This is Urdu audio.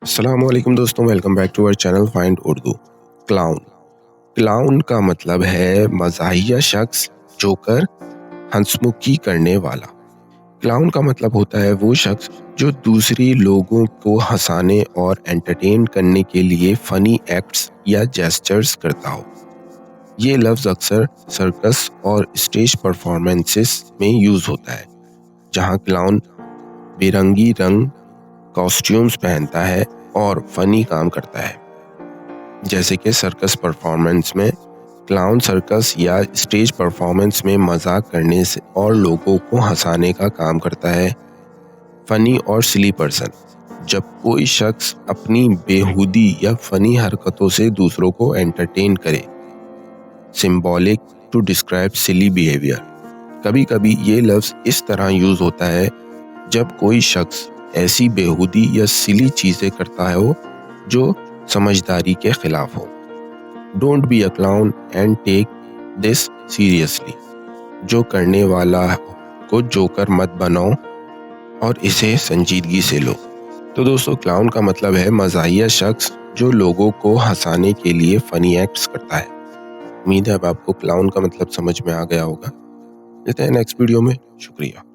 السلام علیکم دوستوں، ویلکم بیک ٹو اور channel find Urdu. Clown clown کا مطلب ہے مزاحیہ شخص، جوکر، ہنسمکھی کرنے والا۔ کلاؤن کا مطلب ہوتا ہے وہ شخص جو دوسری لوگوں کو ہنسانے اور انٹرٹین کرنے کے لیے فنی ایکٹس یا جیسچرز کرتا ہو۔ یہ لفظ اکثر سرکس اور اسٹیج پرفارمنسز میں یوز ہوتا ہے، جہاں کلاؤن بے رنگی رنگ کاسٹیومز پہنتا ہے اور فنی کام کرتا ہے، جیسے کہ سرکس پرفارمنس میں کلاؤن سرکس یا اسٹیج پرفارمنس میں مذاق کرنے سے اور لوگوں کو ہنسانے کا کام کرتا ہے۔ فنی اور سلی پرسن، جب کوئی شخص اپنی بیہودی یا فنی حرکتوں سے دوسروں کو انٹرٹین کرے۔ سمبولک ٹو ڈسکرائب سلی بیہیویئر، کبھی کبھی یہ لفظ اس طرح یوز ہوتا ہے جب کوئی شخص ایسی بیہودی یا سلی چیزیں کرتا ہو جو سمجھداری کے خلاف ہو۔ Don't be a clown and take this seriously, جو کرنے والا کو جوکر مت بناؤ اور اسے سنجیدگی سے لو۔ تو دوستو، کلاؤن کا مطلب ہے مزاحیہ شخص جو لوگوں کو ہنسانے کے لیے فنی ایکٹس کرتا ہے۔ امید ہے اب آپ کو کلاؤن کا مطلب سمجھ میں آ گیا ہوگا۔ ملتے ہیں نیکسٹ ویڈیو میں، شکریہ۔